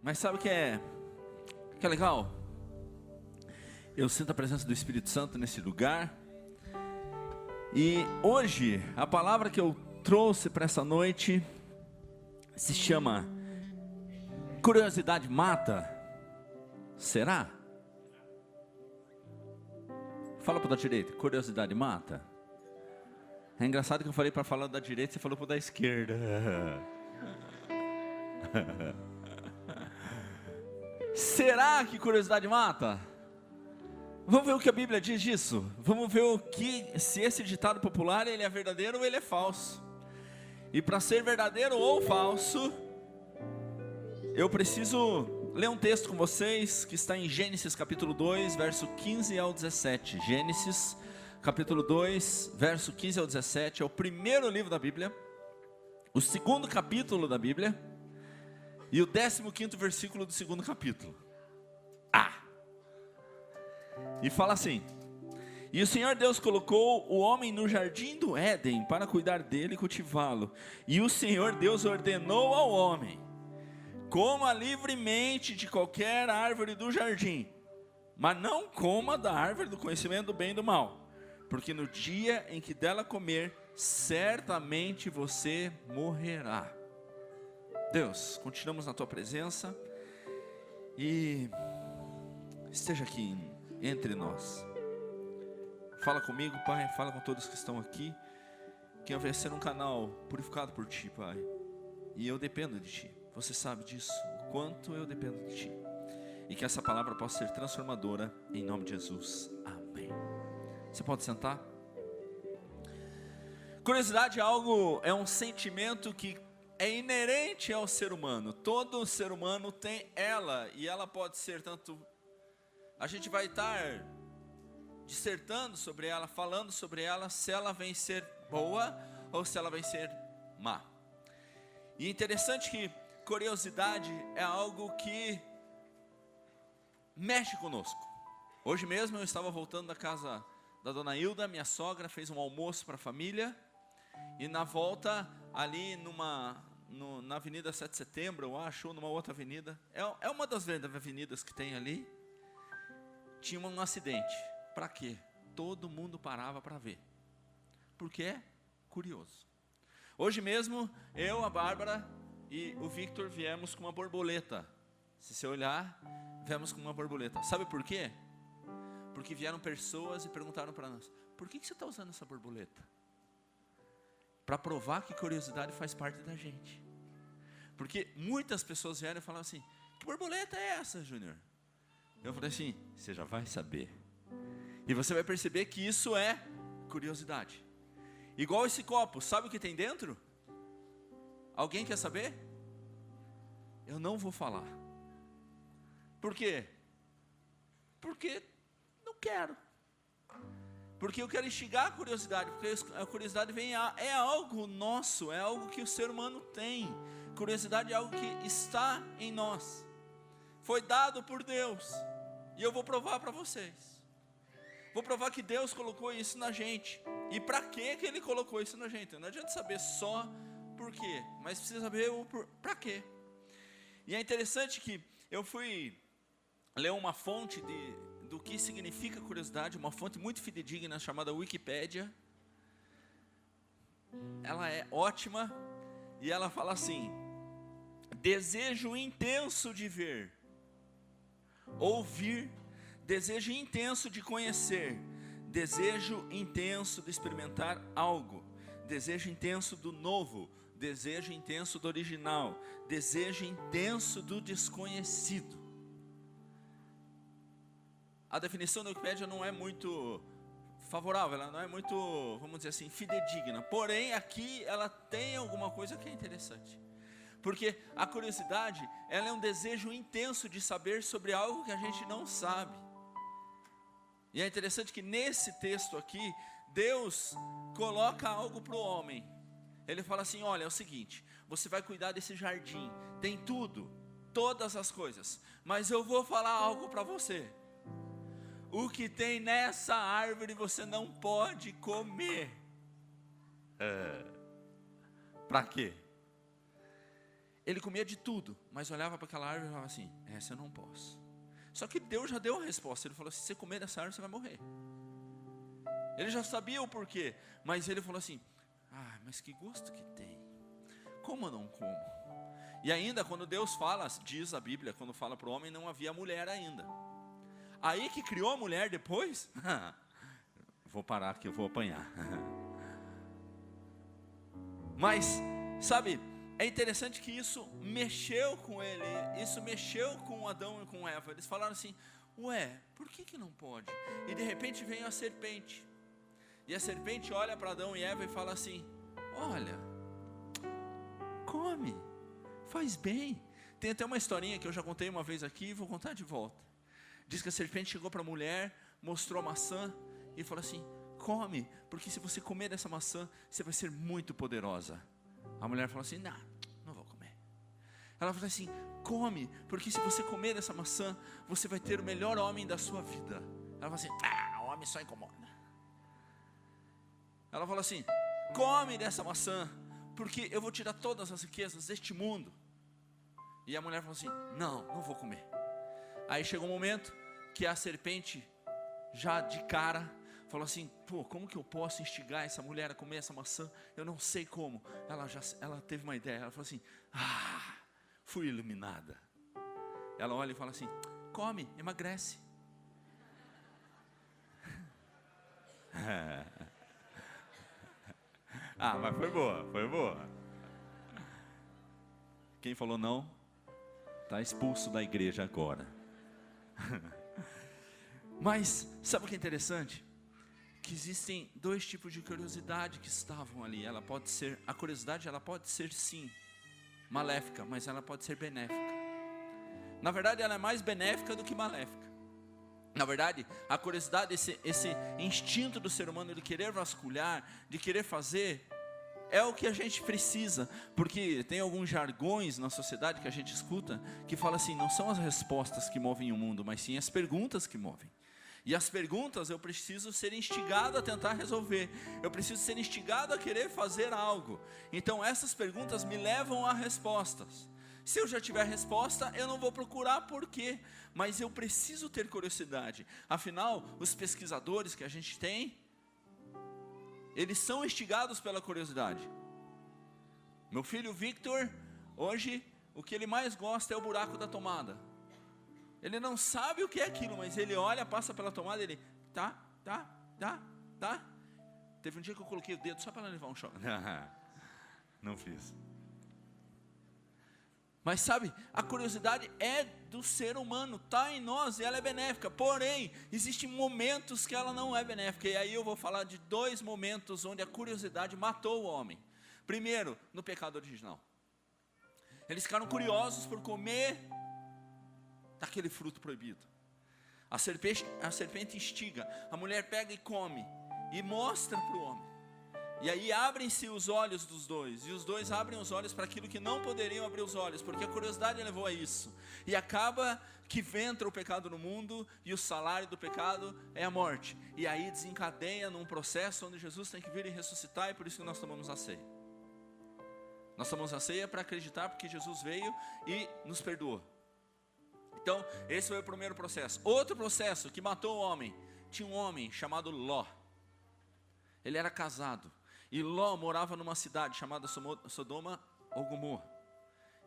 Mas sabe o que é legal? Eu sinto a presença do Espírito Santo nesse lugar. E hoje, a palavra que eu trouxe para essa noite se chama Curiosidade Mata. Será? Fala para o da direita, curiosidade mata. É engraçado que eu falei para falar da direita, você falou para o da esquerda. Será que curiosidade mata? Vamos ver o que a Bíblia diz disso. Vamos ver se esse ditado popular ele é verdadeiro ou ele é falso. E para ser verdadeiro ou falso, eu preciso ler um texto com vocês que está em Gênesis capítulo 2, verso 15 ao 17. Gênesis capítulo 2, verso 15 ao 17 é o primeiro livro da Bíblia, o segundo capítulo da Bíblia e o 15º versículo do segundo capítulo. E fala assim: e o Senhor Deus colocou o homem no jardim do Éden para cuidar dele e cultivá-lo. E o Senhor Deus ordenou ao homem: coma livremente de qualquer árvore do jardim, mas não coma da árvore do conhecimento do bem e do mal, porque no dia em que dela comer, certamente você morrerá. Deus, continuamos na tua presença e esteja aqui entre nós. Fala comigo, Pai, fala com todos que estão aqui, que vai ser um canal purificado por Ti, Pai, e eu dependo de Ti. Você sabe disso, o quanto eu dependo de Ti, e que essa palavra possa ser transformadora, em nome de Jesus, amém. Você pode sentar? Curiosidade é um sentimento que é inerente ao ser humano. Todo ser humano tem ela, e ela pode ser tanto... A gente vai estar dissertando sobre ela, falando sobre ela, se ela vem ser boa ou se ela vem ser má. E é interessante que curiosidade é algo que mexe conosco. Hoje mesmo eu estava voltando da casa da dona Hilda, minha sogra fez um almoço para a família, e na volta ali na avenida 7 de setembro, eu acho, ou numa outra avenida, é uma das avenidas que tem ali, tinha um acidente. Para quê? Todo mundo parava para ver, porque é curioso. Hoje mesmo, eu, a Bárbara e o Victor viemos com uma borboleta. Se você olhar, viemos com uma borboleta. Sabe por quê? Porque vieram pessoas e perguntaram para nós: por que você está usando essa borboleta? Para provar que curiosidade faz parte da gente. Porque muitas pessoas vieram e falaram assim: que borboleta é essa, Júnior? Eu falei assim: você já vai saber. E você vai perceber que isso é curiosidade. Igual esse copo, sabe o que tem dentro? Alguém quer saber? Eu não vou falar. Por quê? Porque não quero. Porque eu quero instigar a curiosidade. Porque a curiosidade é algo nosso, é algo que o ser humano tem. Curiosidade é algo que está em nós. Foi dado por Deus. E eu vou provar para vocês. Vou provar que Deus colocou isso na gente. E para que Ele colocou isso na gente? Não adianta saber só por quê, mas precisa saber para quê. E é interessante que eu fui ler uma fonte do que significa curiosidade, uma fonte muito fidedigna chamada Wikipédia. Ela é ótima e ela fala assim: desejo intenso de ver, ouvir, desejo intenso de conhecer, desejo intenso de experimentar algo, desejo intenso do novo, desejo intenso do original, desejo intenso do desconhecido. A definição da Wikipédia não é muito favorável, ela não é muito, vamos dizer assim, fidedigna. Porém, aqui ela tem alguma coisa que é interessante. Porque a curiosidade, ela é um desejo intenso de saber sobre algo que a gente não sabe. E é interessante que nesse texto aqui, Deus coloca algo para o homem. Ele fala assim: olha, é o seguinte, você vai cuidar desse jardim, tem tudo, todas as coisas, mas eu vou falar algo para você. O que tem nessa árvore você não pode comer. Para quê? Ele comia de tudo, mas olhava para aquela árvore e falava assim: essa eu não posso. Só que Deus já deu a resposta. Ele falou assim: se você comer dessa árvore, você vai morrer. Ele já sabia o porquê, mas ele falou assim: mas que gosto que tem, como eu não como? E ainda quando Deus fala, diz a Bíblia, quando fala para o homem, não havia mulher ainda. Aí que criou a mulher depois, vou parar que eu vou apanhar. Mas, sabe, é interessante que isso mexeu com ele, isso mexeu com Adão e com Eva. Eles falaram assim: ué, por que não pode? E de repente vem a serpente. E a serpente olha para Adão e Eva e fala assim: olha, come, faz bem. Tem até uma historinha que eu já contei uma vez aqui e vou contar de volta. Diz que a serpente chegou para a mulher, mostrou a maçã e falou assim: come, porque se você comer dessa maçã, você vai ser muito poderosa. A mulher falou assim: não vou comer. Ela falou assim: come, porque se você comer dessa maçã, você vai ter o melhor homem da sua vida. Ela falou assim: o homem só incomoda. Ela falou assim: come dessa maçã, porque eu vou tirar todas as riquezas deste mundo. E a mulher falou assim: não vou comer. Aí chegou um momento que a serpente, já de cara, falou assim: como que eu posso instigar essa mulher a comer essa maçã? Eu não sei como. Ela teve uma ideia. Ela falou assim: fui iluminada. Ela olha e fala assim: come, emagrece. Mas foi boa. Quem falou não, está expulso da igreja agora. Mas, sabe o que é interessante? Que existem dois tipos de curiosidade que estavam ali. A curiosidade ela pode ser sim, maléfica, mas ela pode ser benéfica. Na verdade ela é mais benéfica do que maléfica. Na verdade, a curiosidade, esse instinto do ser humano de querer vasculhar, de querer fazer, é o que a gente precisa. Porque tem alguns jargões na sociedade que a gente escuta, que fala assim: não são as respostas que movem o mundo, mas sim as perguntas que movem. E as perguntas eu preciso ser instigado a tentar resolver. Eu preciso ser instigado a querer fazer algo. Então essas perguntas me levam a respostas. Se eu já tiver resposta, eu não vou procurar por quê, mas eu preciso ter curiosidade. Afinal, os pesquisadores que a gente tem, eles são instigados pela curiosidade. Meu filho Victor, hoje, o que ele mais gosta é o buraco da tomada. Ele não sabe o que é aquilo, mas ele olha, passa pela tomada, ele, tá. Teve um dia que eu coloquei o dedo só para levar um choque. Não fiz. Mas sabe, a curiosidade é do ser humano, está em nós e ela é benéfica. Porém, existem momentos que ela não é benéfica. E aí eu vou falar de dois momentos onde a curiosidade matou o homem. Primeiro, no pecado original. Eles ficaram curiosos por comer daquele fruto proibido. A serpente instiga, a mulher pega e come, e mostra para o homem. E aí abrem-se os olhos dos dois, e os dois abrem os olhos para aquilo que não poderiam abrir os olhos, porque a curiosidade levou a isso. E acaba que entra o pecado no mundo, e o salário do pecado é a morte. E aí desencadeia num processo onde Jesus tem que vir e ressuscitar, e por isso que nós tomamos a ceia. Nós tomamos a ceia para acreditar, porque Jesus veio e nos perdoou. Então, esse foi o primeiro processo. Outro processo que matou o homem, tinha um homem chamado Ló. Ele era casado. E Ló morava numa cidade chamada Sodoma ou Gomorra.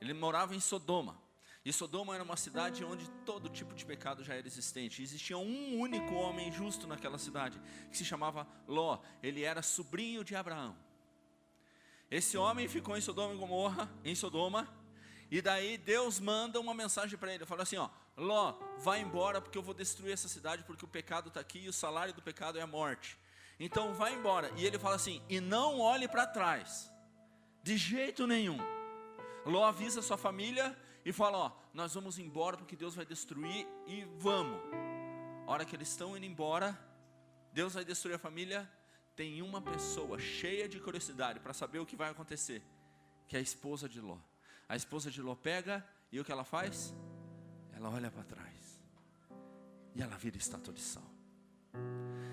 Ele morava em Sodoma. E Sodoma era uma cidade onde todo tipo de pecado já era existente. Existia um único homem justo naquela cidade, que se chamava Ló. Ele era sobrinho de Abraão. Esse homem ficou em Sodoma e Gomorra, em Sodoma. E daí Deus manda uma mensagem para ele. Fala assim: Ló, vai embora, porque eu vou destruir essa cidade, porque o pecado está aqui e o salário do pecado é a morte. Então vai embora. E ele fala assim: e não olhe para trás, de jeito nenhum. Ló avisa sua família e fala: nós vamos embora porque Deus vai destruir, e vamos. A hora que eles estão indo embora, Deus vai destruir a família. Tem uma pessoa cheia de curiosidade para saber o que vai acontecer, que é a esposa de Ló. A esposa de Ló pega, e o que ela faz? Ela olha para trás, e ela vira estátua de sal.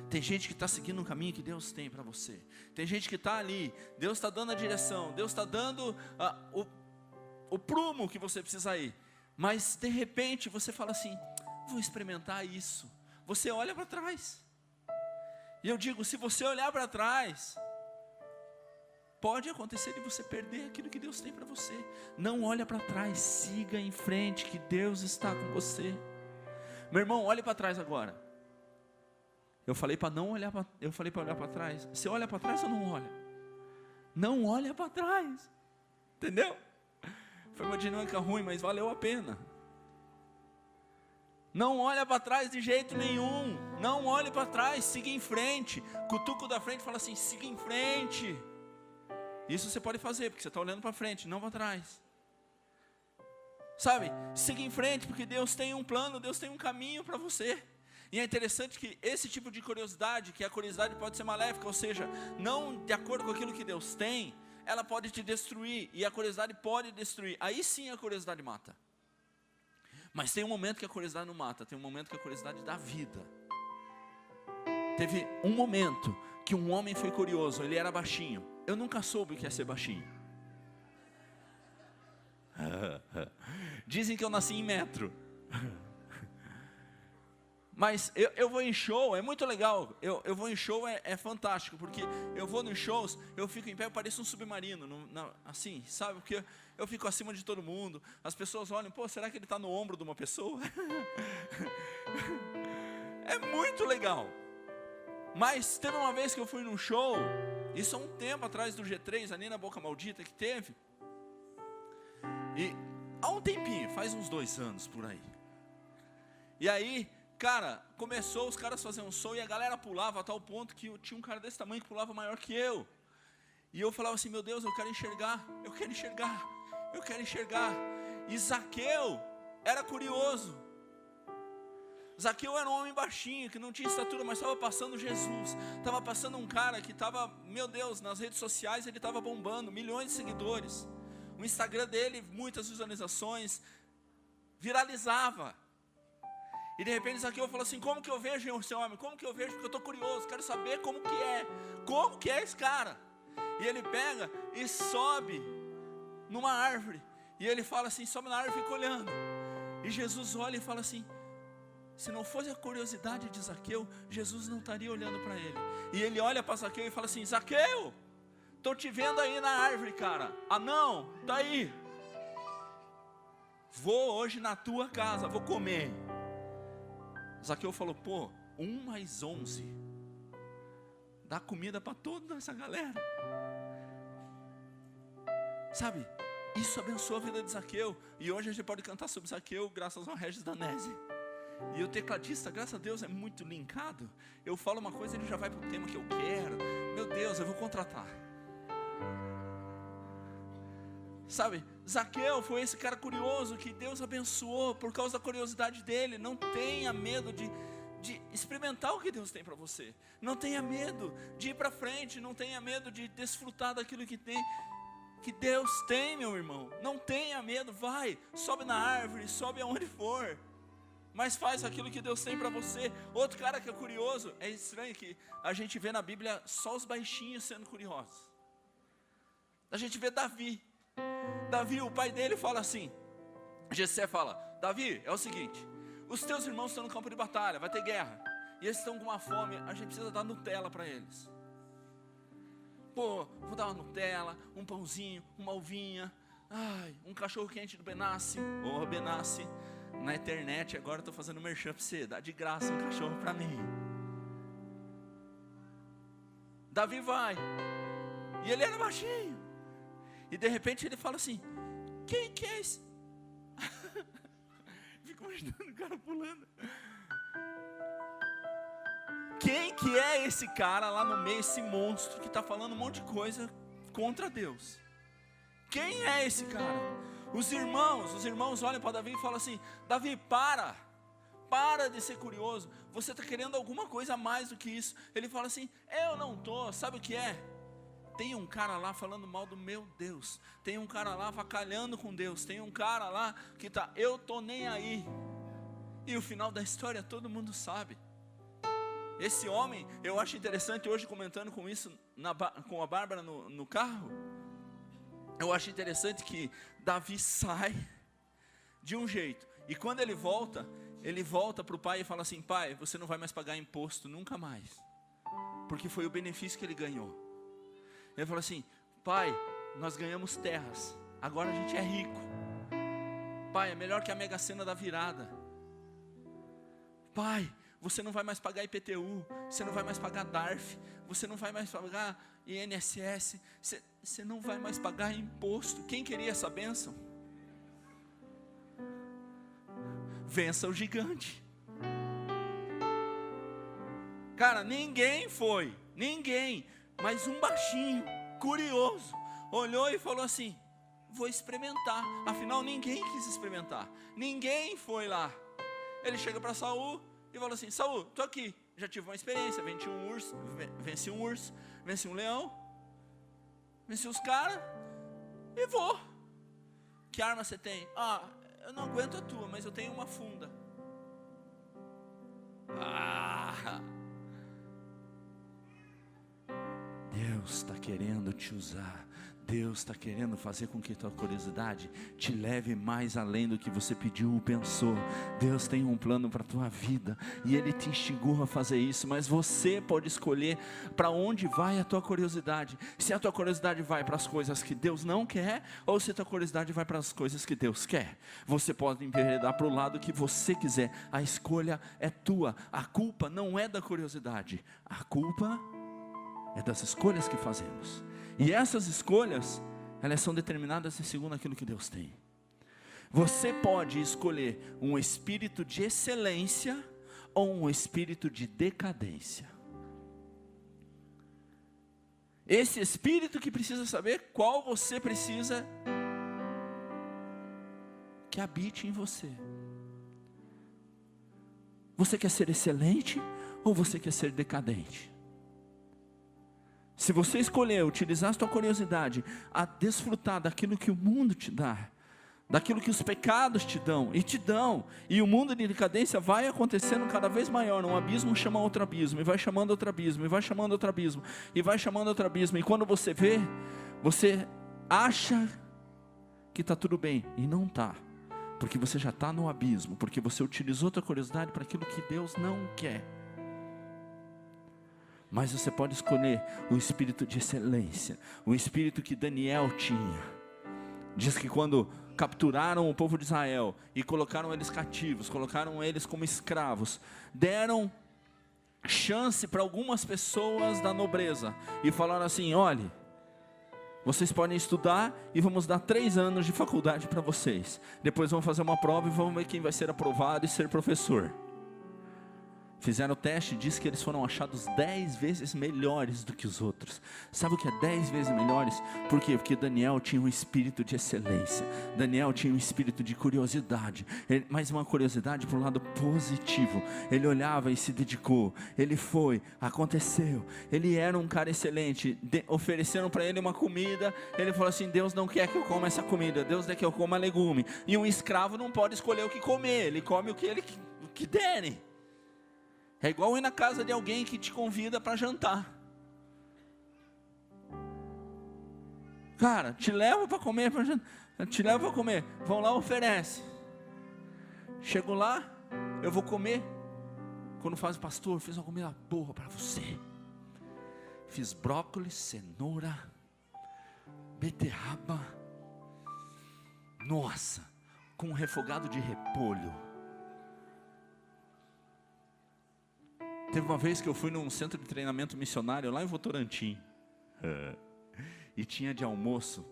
Tem gente que está seguindo um caminho que Deus tem para você. Tem gente que está ali, Deus está dando a direção, Deus está dando o prumo que você precisa ir. Mas de repente você fala assim, vou experimentar isso. Você olha para trás. E eu digo, se você olhar para trás, pode acontecer de você perder aquilo que Deus tem para você. Não olha para trás, siga em frente, que Deus está com você. Meu irmão, olhe para trás agora. Eu falei para não olhar para, eu falei para olhar para trás. Você olha para trás ou não olha? Não olha para trás. Entendeu? Foi uma dinâmica ruim, mas valeu a pena. Não olha para trás de jeito nenhum. Não olhe para trás, siga em frente. Cutuca da frente e fala assim, siga em frente. Isso você pode fazer, porque você está olhando para frente, não para trás. Sabe, siga em frente, porque Deus tem um plano, Deus tem um caminho para você. E é interessante que esse tipo de curiosidade, que a curiosidade pode ser maléfica, ou seja, não de acordo com aquilo que Deus tem, ela pode te destruir, e a curiosidade pode destruir. Aí sim a curiosidade mata. Mas tem um momento que a curiosidade não mata, tem um momento que a curiosidade dá vida. Teve um momento que um homem foi curioso, ele era baixinho. Eu nunca soube o que é ser baixinho. Dizem que eu nasci em metro. Mas eu vou em show, é muito legal. Eu vou em show, é fantástico. Porque eu vou nos shows, eu fico em pé, eu pareço um submarino. Assim, sabe? Porque eu fico acima de todo mundo. As pessoas olham, pô, será que ele está no ombro de uma pessoa? É muito legal. Mas teve uma vez que eu fui num show, isso há um tempo atrás do G3, ali na Boca Maldita que teve. E há um tempinho, faz uns 2 anos por aí. E aí, cara, começou os caras fazer um som e a galera pulava a tal ponto que tinha um cara desse tamanho que pulava maior que eu. E eu falava assim, meu Deus, eu quero enxergar, eu quero enxergar, eu quero enxergar. E Zaqueu era curioso. Zaqueu era um homem baixinho, que não tinha estatura, mas estava passando Jesus. Estava passando um cara que estava, meu Deus, nas redes sociais ele estava bombando, milhões de seguidores. O Instagram dele, muitas visualizações, viralizava. E de repente Zaqueu falou assim, como que eu vejo esse homem? Como que eu vejo? Porque eu estou curioso, quero saber como que é esse cara. E ele pega e sobe numa árvore. E ele fala assim, sobe na árvore e fica olhando. E Jesus olha e fala assim, se não fosse a curiosidade de Zaqueu, Jesus não estaria olhando para ele. E ele olha para Zaqueu e fala assim, Zaqueu, estou te vendo aí na árvore, cara. Ah não, está aí. Vou hoje na tua casa, vou comer. Zaqueu falou, pô, 1 mais 11. Dá comida para toda essa galera. Sabe, isso abençoa a vida de Zaqueu. E hoje a gente pode cantar sobre Zaqueu graças ao Regis Danese. E o tecladista, graças a Deus, é muito linkado. Eu falo uma coisa, ele já vai para o tema que eu quero. Meu Deus, eu vou contratar. Sabe, Zaqueu foi esse cara curioso que Deus abençoou por causa da curiosidade dele. Não tenha medo de experimentar o que Deus tem para você. Não tenha medo de ir para frente. Não tenha medo de desfrutar daquilo que Deus tem, meu irmão. Não tenha medo, vai, sobe na árvore, sobe aonde for. Mas faz aquilo que Deus tem para você. Outro cara que é curioso, é estranho que a gente vê na Bíblia só os baixinhos sendo curiosos. A gente vê Davi, o pai dele fala assim, Jessé fala, Davi, é o seguinte, os teus irmãos estão no campo de batalha, vai ter guerra, e eles estão com uma fome, a gente precisa dar Nutella para eles. Pô, vou dar uma Nutella, um pãozinho, uma uvinha, um cachorro quente do Benassi, Benassi, na internet agora eu estou fazendo merchan para você, dá de graça um cachorro para mim. Davi vai, e ele era baixinho, e de repente ele fala assim, quem que é esse? Fico imaginando o cara pulando. Quem que é esse cara lá no meio, esse monstro que está falando um monte de coisa contra Deus? Quem é esse cara? Os irmãos olham para Davi e falam assim, Davi, para de ser curioso, você está querendo alguma coisa a mais do que isso. Ele fala assim, eu não estou, sabe o que é? Tem um cara lá falando mal do meu Deus, tem um cara lá avacalhando com Deus, tem um cara lá que está, eu estou nem aí. E o final da história todo mundo sabe. Esse homem, eu acho interessante hoje comentando com isso com a Bárbara no carro. eu acho interessante que Davi sai de um jeito, e quando ele volta para o pai e fala assim: pai, você não vai mais pagar imposto nunca mais, porque foi o benefício que ele ganhou. Ele fala assim: pai, nós ganhamos terras, agora a gente é rico. Pai, é melhor que a Mega Sena da virada. Pai, você não vai mais pagar IPTU, você não vai mais pagar DARF, você não vai mais pagar INSS, você não vai mais pagar imposto. Quem queria essa bênção? Vença o gigante. Cara, ninguém, mas um baixinho, curioso, olhou e falou assim: vou experimentar. Afinal, ninguém quis experimentar, ninguém foi lá. Ele chega para Saul e fala assim: Saul, estou aqui, já tive uma experiência, venci um urso, venci um leão, venci os caras, e vou. Que arma você tem? Ah, eu não aguento a tua, mas eu tenho uma funda. Deus está querendo te usar. Deus está querendo fazer com que tua curiosidade te leve mais além do que você pediu ou pensou. Deus tem um plano para a tua vida, e Ele te instigou a fazer isso, mas você pode escolher para onde vai a tua curiosidade. Se a tua curiosidade vai para as coisas que Deus não quer, ou se a tua curiosidade vai para as coisas que Deus quer. Você pode enveredar para o lado que você quiser, a escolha é tua. A culpa não é da curiosidade, a culpa é das escolhas que fazemos. E essas escolhas, elas são determinadas segundo aquilo que Deus tem. Você pode escolher um espírito de excelência ou um espírito de decadência. Esse espírito que precisa saber qual você precisa que habite em você. Você quer ser excelente ou você quer ser decadente? Se você escolher utilizar a sua curiosidade a desfrutar daquilo que o mundo te dá, daquilo que os pecados te dão, e o mundo de decadência vai acontecendo cada vez maior, um abismo chama outro abismo, e vai chamando outro abismo, e vai chamando outro abismo, e vai chamando outro abismo, e quando você vê, você acha que está tudo bem, e não está, porque você já está no abismo, porque você utilizou a tua curiosidade para aquilo que Deus não quer. Mas você pode escolher o espírito de excelência, o espírito que Daniel tinha. Diz que quando capturaram o povo de Israel e colocaram eles cativos, colocaram eles como escravos, deram chance para algumas pessoas da nobreza e falaram assim: olhe, vocês podem estudar e vamos dar 3 anos de faculdade para vocês, depois vamos fazer uma prova e vamos ver quem vai ser aprovado e ser professor. Fizeram o teste e diz que eles foram achados 10 vezes melhores do que os outros. Sabe o que é 10 vezes melhores? Por quê? Porque Daniel tinha um espírito de excelência. Daniel tinha um espírito de curiosidade. Mas uma curiosidade para o lado positivo. Ele olhava e se dedicou. Ele foi, aconteceu. Ele era um cara excelente. Ofereceram para ele uma comida. Ele falou assim: Deus não quer que eu coma essa comida. Deus quer que eu coma legume. E um escravo não pode escolher o que comer. Ele come o que derem. É igual ir na casa de alguém que te convida para jantar. Cara, te leva para comer, te leva para comer. Vão lá, oferece. Chego lá, eu vou comer. Quando faz o pastor, fiz uma comida boa para você. Fiz brócolis, cenoura, beterraba. Nossa, com um refogado de repolho. Teve uma vez que eu fui num centro de treinamento missionário lá em Votorantim. E tinha de almoço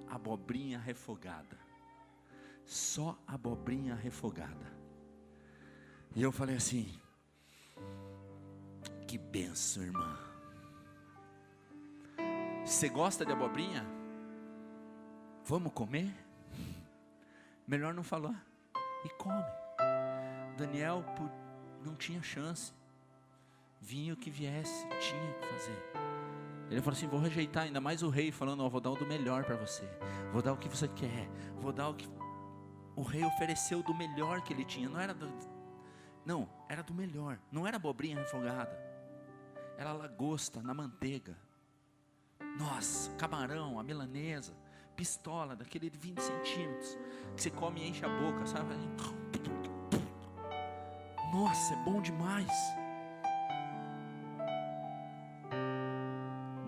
abobrinha refogada. Só abobrinha refogada. E eu falei assim: que benção, irmã. Você gosta de abobrinha? Vamos comer? Melhor não falar. E come. Daniel não tinha chance. Vinha o que viesse, tinha que fazer. Ele falou assim: vou rejeitar, ainda mais o rei falando: ó, vou dar o do melhor para você, vou dar o que você quer, vou dar o que... O rei ofereceu do melhor que ele tinha. Era do melhor. Não era abobrinha refogada, era lagosta na manteiga. Nossa, camarão, a milanesa, pistola, daquele de 20 centímetros, que você come e enche a boca, sabe? Nossa, é bom demais.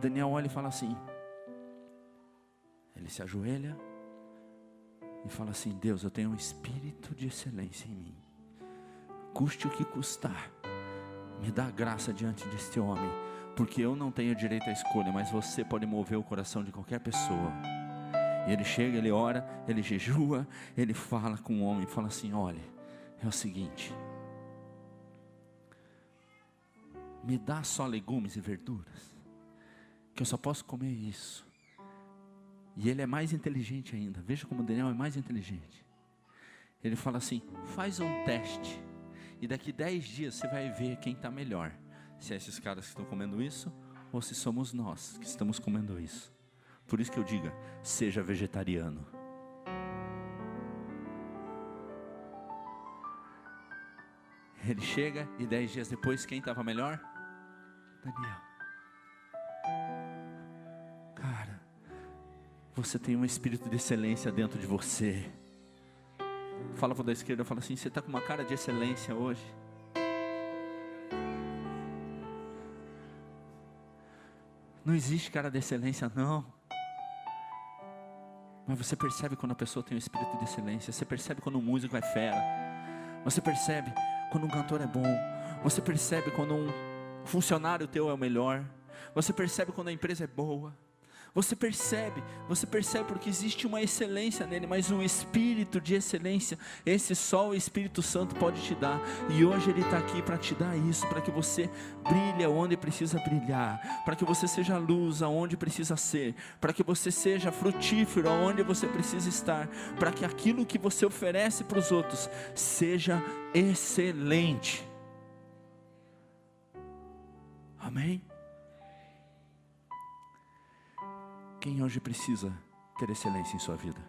Daniel olha e fala assim, ele se ajoelha e fala assim: Deus, eu tenho um espírito de excelência em mim, custe o que custar, me dá graça diante deste homem, porque eu não tenho direito à escolha, mas você pode mover o coração de qualquer pessoa. E ele chega, ele ora, ele jejua, ele fala com o homem, fala assim: olha, é o seguinte, me dá só legumes e verduras, que eu só posso comer isso. E ele é mais inteligente ainda, veja como Daniel é mais inteligente. Ele fala assim: faz um teste, e daqui 10 dias você vai ver quem está melhor, se é esses caras que estão comendo isso, ou se somos nós que estamos comendo isso. Por isso que eu digo, seja vegetariano. Ele chega e 10 dias depois, quem estava melhor? Daniel. Cara, você tem um espírito de excelência dentro de você. Fala para o da esquerda, fala assim: você está com uma cara de excelência hoje. Não existe cara de excelência não. Mas você percebe quando a pessoa tem um espírito de excelência. Você percebe quando um músico é fera. Você percebe quando um cantor é bom. Você percebe quando um funcionário teu é o melhor. Você percebe quando a empresa é boa. Você percebe porque existe uma excelência nele, mas um espírito de excelência, esse só o Espírito Santo pode te dar. E hoje ele está aqui para te dar isso, para que você brilhe onde precisa brilhar, para que você seja luz aonde precisa ser, para que você seja frutífero aonde você precisa estar, para que aquilo que você oferece para os outros seja excelente. Amém? Quem hoje precisa ter excelência em sua vida?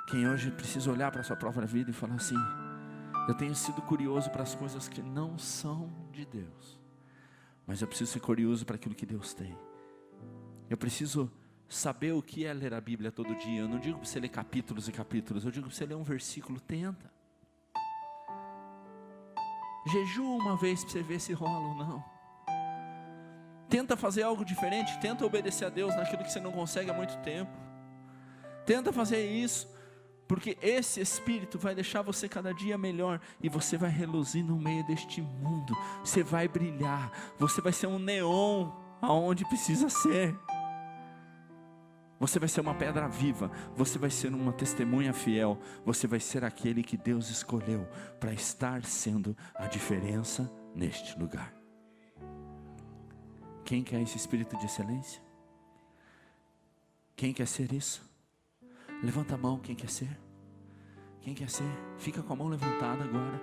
Quem hoje precisa olhar para a sua própria vida e falar assim: eu tenho sido curioso para as coisas que não são de Deus, mas eu preciso ser curioso para aquilo que Deus tem. Eu preciso saber o que é ler a Bíblia todo dia. Eu não digo para você ler capítulos e capítulos, eu digo para você ler um versículo. Tenta. Jejua uma vez para você ver se rola ou não. Tenta fazer algo diferente, tenta obedecer a Deus naquilo que você não consegue há muito tempo. Tenta fazer isso, porque esse Espírito vai deixar você cada dia melhor, e você vai reluzir no meio deste mundo. Você vai brilhar, você vai ser um neon aonde precisa ser. Você vai ser uma pedra viva, você vai ser uma testemunha fiel, você vai ser aquele que Deus escolheu para estar sendo a diferença neste lugar. Quem quer esse espírito de excelência? Quem quer ser isso? Levanta a mão, quem quer ser? Quem quer ser? Fica com a mão levantada agora.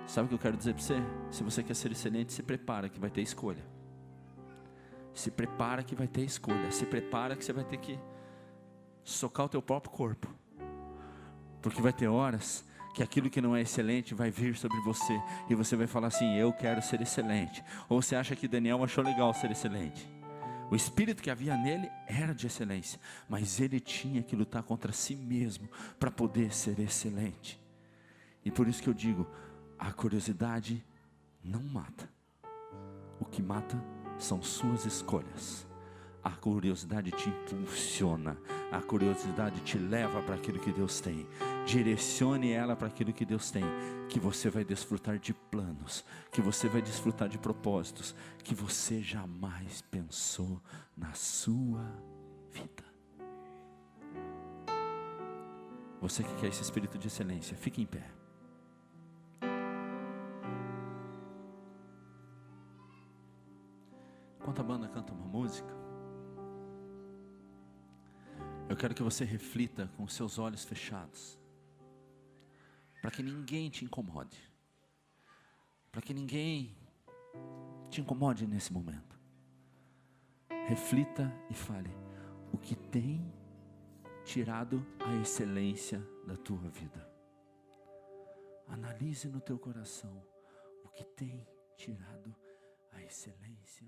Sabe o que eu quero dizer para você? Se você quer ser excelente, se prepara que vai ter escolha. Se prepara que vai ter escolha. Se prepara que você vai ter que socar o teu próprio corpo. Porque vai ter horas que aquilo que não é excelente vai vir sobre você, e você vai falar assim: eu quero ser excelente. Ou você acha que Daniel achou legal ser excelente? O espírito que havia nele era de excelência, mas ele tinha que lutar contra si mesmo para poder ser excelente. E por isso que eu digo, a curiosidade não mata. O que mata são suas escolhas. A curiosidade te impulsiona, a curiosidade te leva para aquilo que Deus tem. Direcione ela para aquilo que Deus tem, que você vai desfrutar de planos, que você vai desfrutar de propósitos, que você jamais pensou na sua vida. Você que quer esse espírito de excelência, fique em pé. Enquanto a banda canta uma música, eu quero que você reflita com os seus olhos fechados, para que ninguém te incomode, para que ninguém te incomode nesse momento. Reflita e fale: o que tem tirado a excelência da tua vida? Analise no teu coração o que tem tirado a excelência